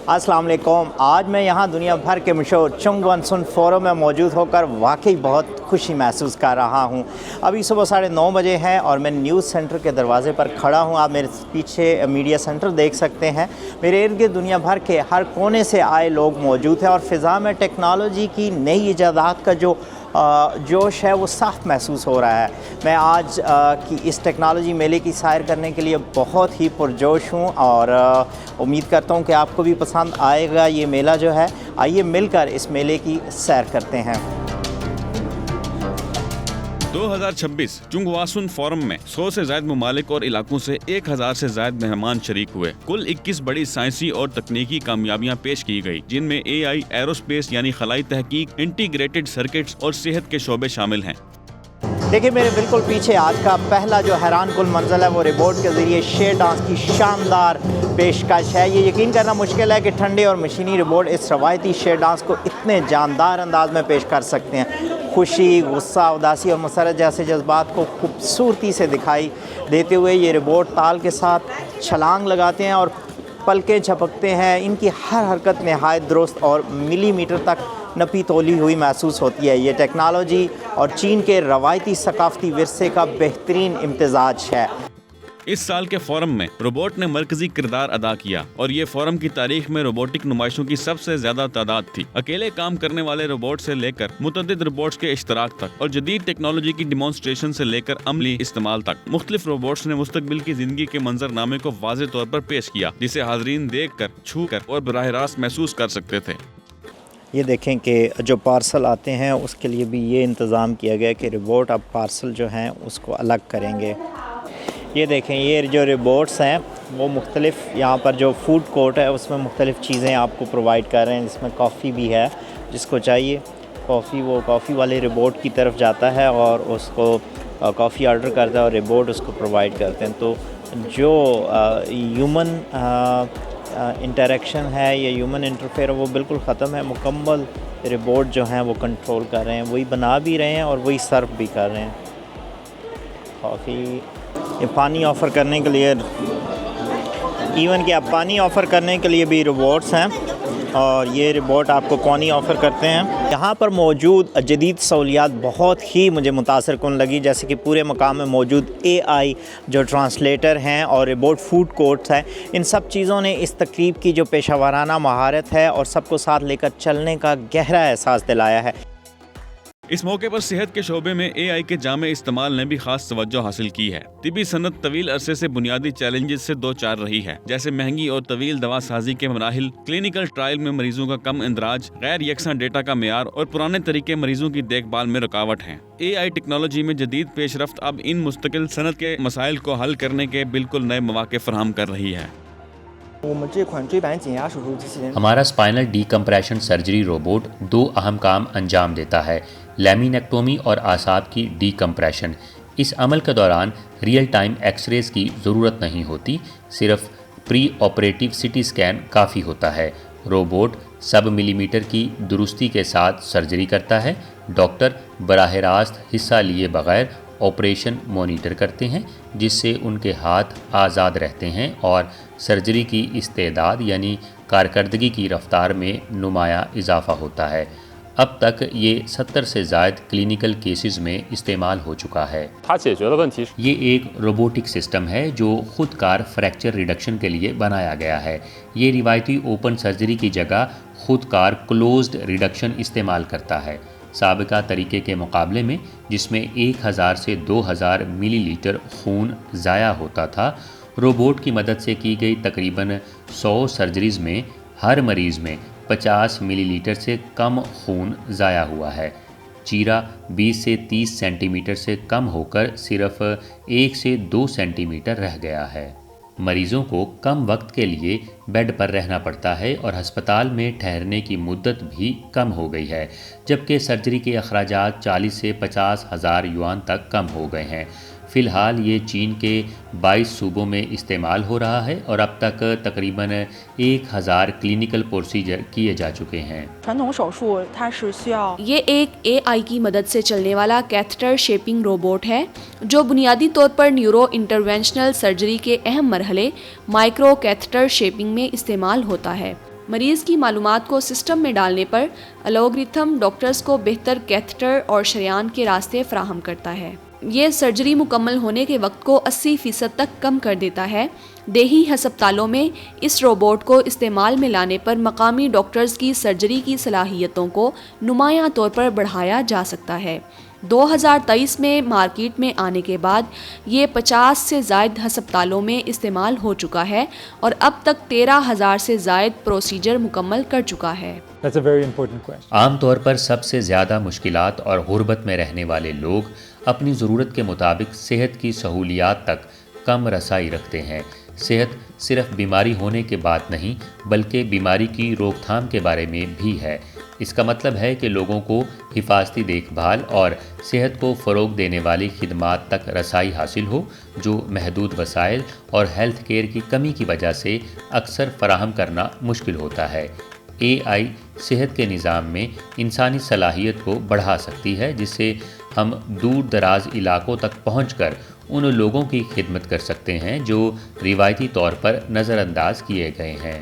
अस्सलाम वालेकुम। आज मैं यहाँ दुनिया भर के मशहूर चंगवन सुन फोरम में मौजूद होकर वाकई बहुत खुशी महसूस कर रहा हूँ। अभी सुबह 9:30 बजे हैं और मैं न्यूज़ सेंटर के दरवाजे पर खड़ा हूँ। आप मेरे पीछे मीडिया सेंटर देख सकते हैं। मेरे इर्द गिर्द दुनिया भर के हर कोने से आए लोग मौजूद हैं और फ़िज़ा में टेक्नोलॉजी की नई इजादात का जो जोश है वो साफ महसूस हो रहा है। मैं आज की इस टेक्नोलॉजी मेले की सैर करने के लिए बहुत ही पुरजोश हूँ और उम्मीद करता हूँ कि आपको भी पसंद आएगा ये मेला जो है। आइए मिलकर इस मेले की सैर करते हैं। 2026 चुंगवासुन फोरम में 100 से ज्यादा ममालिक और इलाकों से 1000 से ज्यादा मेहमान शरीक हुए। कुल 21 बड़ी साइंसी और तकनीकी कामयाबियां पेश की गई, जिनमें AI, एरोस्पेस यानी खलाई तहकीक, इंटीग्रेटेड सर्किट्स और सेहत के शोबे शामिल हैं। देखिए मेरे बिल्कुल पीछे आज का पहला जो हैरान कुल मंजर है वो रोबोट के ज़रिए शेर डांस की शानदार पेशकश है। ये यकीन करना मुश्किल है कि ठंडे और मशीनी रोबोट इस रवायती शेर डांस को इतने जानदार अंदाज में पेश कर सकते हैं। खुशी, गुस्सा, उदासी और मसरत जैसे जज्बात को खूबसूरती से दिखाई देते हुए ये रोबोट ताल के साथ छलांग लगाते हैं और पलकें झपकते हैं। इनकी हर हरकत नहायत दुरुस्त और मिलीमीटर तक नपी तोली हुई महसूस होती है। ये टेक्नोलॉजी और चीन के रवायती सकाफती विरसे का बेहतरीन इम्तिजाज है। इस साल के फोरम में रोबोट ने मरकजी किरदार अदा किया और ये फोरम की तारीख में रोबोटिक नुमाइशों की सबसे ज्यादा तादाद थी। अकेले काम करने वाले रोबोट से लेकर मुतअद्दिद रोबोट्स के इश्तराक तक और जदीद टेक्नोलॉजी की डिमॉन्स्ट्रेशन से लेकर अमली इस्तेमाल तक मुख्तलिफ रोबोट्स ने मुस्तकबिल की जिंदगी के मंजरनामे को वाज़े तौर पर पेश किया, जिसे हाज़रीन देख कर, छू कर और बराह रास्त महसूस कर सकते थे। ये देखें कि जो पार्सल आते हैं उसके लिए भी ये इंतज़ाम किया गया कि रोबोट अब पार्सल जो हैं उसको अलग करेंगे। ये देखें ये जो रोबोट्स हैं वो मुख्तलिफ यहाँ पर जो फूड कोर्ट है उसमें मुख्तलिफ़ चीज़ें आपको प्रोवाइड कर रहे हैं, जिसमें कॉफ़ी भी है। जिसको चाहिए कॉफ़ी वो कॉफ़ी वाले रोबोट की तरफ जाता है और उसको कॉफ़ी ऑर्डर करता है और रोबोट उसको प्रोवाइड करते हैं। तो जो ह्यूमन इंटरेक्शन है या ह्यूमन इंटरफेयर वो बिल्कुल ख़त्म है। मुकम्मल रोबोट जो हैं वो कंट्रोल कर रहे हैं, वही बना भी रहे हैं और वही सर्व भी कर रहे हैं। कॉफ़ी, ये पानी ऑफ़र करने के लिए, इवन कि आप पानी ऑफ़र करने के लिए भी रोबोट्स हैं और ये रोबोट आपको पानी ऑफ़र करते हैं। यहाँ पर मौजूद जदीद सहूलियात बहुत ही मुझे मुतासर कुन लगी, जैसे कि पूरे मकाम में मौजूद AI जो ट्रांसलेटर हैं और रोबोट फूड कोर्ट्स हैं। इन सब चीज़ों ने इस तकरीब की जो पेशावराना महारत है और सबको साथ लेकर चलने का गहरा एहसास दिलाया है। इस मौके पर सेहत के शोबे में AI के जामे इस्तेमाल ने भी खास तवज्जो हासिल की है। तिबी सनत तवील अरसे से बुनियादी चैलेंजेस से दो चार रही है, जैसे महंगी और तवील दवा साजी के मराहिल, क्लिनिकल ट्रायल में मरीजों का कम इंदराज, गैर यकसा डेटा का मेयार और पुराने तरीके मरीजों की देखभाल में रुकावट हैं। AI टेक्नोलॉजी में जदीद पेशरफ्त अब इन मुस्तकिल सनत के मसाइल को हल करने के बिल्कुल नए मौके फराहम कर रही है। हमारा स्पाइनल डीकम्प्रेशन सर्जरी रोबोट दो अहम काम अंजाम देता है: लैमिनेक्टोमी और आसाब की डीकम्प्रेशन। इस अमल के दौरान रियल टाइम एक्सरेज की ज़रूरत नहीं होती, सिर्फ प्री ऑपरेटिव सिटी स्कैन काफ़ी होता है। रोबोट सब मिलीमीटर की दुरुस्ती के साथ सर्जरी करता है। डॉक्टर बराह रास्त हिस्सा लिए बगैर ऑपरेशन मॉनिटर करते हैं, जिससे उनके हाथ आज़ाद रहते हैं और सर्जरी की इस्तेदाद यानी कारकर्दगी की रफ्तार में नुमाया इजाफा होता है। अब तक ये 70 से ज़ायद क्लिनिकल केसेस में इस्तेमाल हो चुका है। ये एक रोबोटिक सिस्टम है जो ख़ुद कार फ्रैक्चर रिडक्शन के लिए बनाया गया है। ये रिवायती ओपन सर्जरी की जगह ख़ुद कार क्लोज्ड रिडक्शन इस्तेमाल करता है। साबिका तरीके के मुकाबले में, जिसमें 1000 से 2000 मिलीलीटर खून ज़ाया होता था, रोबोट की मदद से की गई तकरीबन 100 सर्जरीज़ में हर मरीज़ में 50 मिलीलीटर से कम खून ज़ाया हुआ है। चीरा 20 से 30 सेंटीमीटर से कम होकर सिर्फ 1 से 2 सेंटीमीटर रह गया है। मरीज़ों को कम वक्त के लिए बेड पर रहना पड़ता है और हस्पताल में ठहरने की मुद्दत भी कम हो गई है, जबकि सर्जरी के अखराजात 40 से 50 हज़ार युआन तक कम हो गए हैं। फ़िलहाल ये चीन के 22 सूबों में इस्तेमाल हो रहा है और अब तक तकरीबन 1000 क्लिनिकल प्रोसीजर किए जा चुके हैं। ये एक AI की मदद से चलने वाला कैथेटर शेपिंग रोबोट है जो बुनियादी तौर पर न्यूरो इंटरवेंशनल सर्जरी के अहम मरहले माइक्रो कैथेटर शेपिंग में इस्तेमाल होता है। مریض کی معلومات کو سسٹم میں ڈالنے پر الگورتھم ڈاکٹرز کو بہتر کیتھٹر اور شریان کے راستے فراہم کرتا ہے۔ یہ سرجری مکمل ہونے کے وقت کو 80% تک کم کر دیتا ہے۔ دیہی ہسپتالوں میں اس روبوٹ کو استعمال میں لانے پر مقامی ڈاکٹرز کی سرجری کی صلاحیتوں کو نمایاں طور پر بڑھایا جا سکتا ہے۔ 2023 میں مارکیٹ میں آنے کے بعد یہ 50 سے زائد ہسپتالوں میں استعمال ہو چکا ہے اور اب تک 13,000 سے زائد پروسیجر مکمل کر چکا ہے۔ That's a very important question. عام طور پر سب سے زیادہ مشکلات اور غربت میں رہنے والے لوگ اپنی ضرورت کے مطابق صحت کی سہولیات تک کم رسائی رکھتے ہیں۔ صحت صرف بیماری ہونے کے بعد نہیں بلکہ بیماری کی روک تھام کے بارے میں بھی ہے۔ اس کا مطلب ہے کہ لوگوں کو حفاظتی دیکھ بھال اور صحت کو فروغ دینے والی خدمات تک رسائی حاصل ہو، جو محدود وسائل اور ہیلتھ کیئر کی کمی کی وجہ سے اکثر فراہم کرنا مشکل ہوتا ہے۔ اے آئی صحت کے نظام میں انسانی صلاحیت کو بڑھا سکتی ہے، جس سے ہم دور دراز علاقوں تک پہنچ کر ان لوگوں کی خدمت کر سکتے ہیں جو روایتی طور پر نظر انداز کیے گئے ہیں۔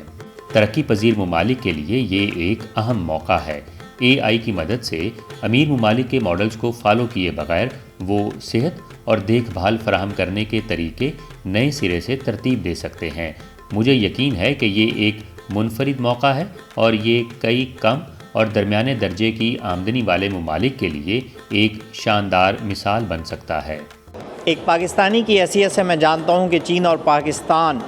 ترقی پذیر ممالک کے لیے یہ ایک اہم موقع ہے۔ اے آئی کی مدد سے امیر ممالک کے ماڈلز کو فالو کیے بغیر وہ صحت اور دیکھ بھال فراہم کرنے کے طریقے نئے سرے سے ترتیب دے سکتے ہیں۔ مجھے یقین ہے کہ یہ ایک منفرد موقع ہے اور یہ کئی کم اور درمیانے درجے کی آمدنی والے ممالک کے لیے ایک شاندار مثال بن سکتا ہے۔ ایک پاکستانی کی حیثیت سے میں جانتا ہوں کہ چین اور پاکستان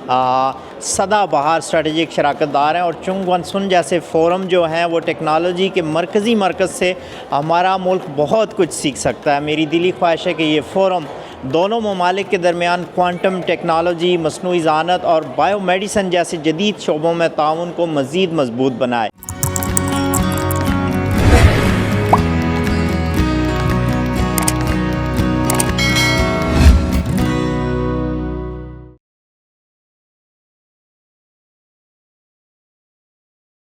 سدا بہار اسٹریٹجک شراکت دار ہیں، اور چنگ ون سن جیسے فورم جو ہیں وہ ٹیکنالوجی کے مرکزی مرکز سے ہمارا ملک بہت کچھ سیکھ سکتا ہے۔ میری دلی خواہش ہے کہ یہ فورم دونوں ممالک کے درمیان کوانٹم ٹیکنالوجی، مصنوعی ذہانت اور بائیو میڈیسن جیسے جدید شعبوں میں تعاون کو مزید مضبوط بنائے۔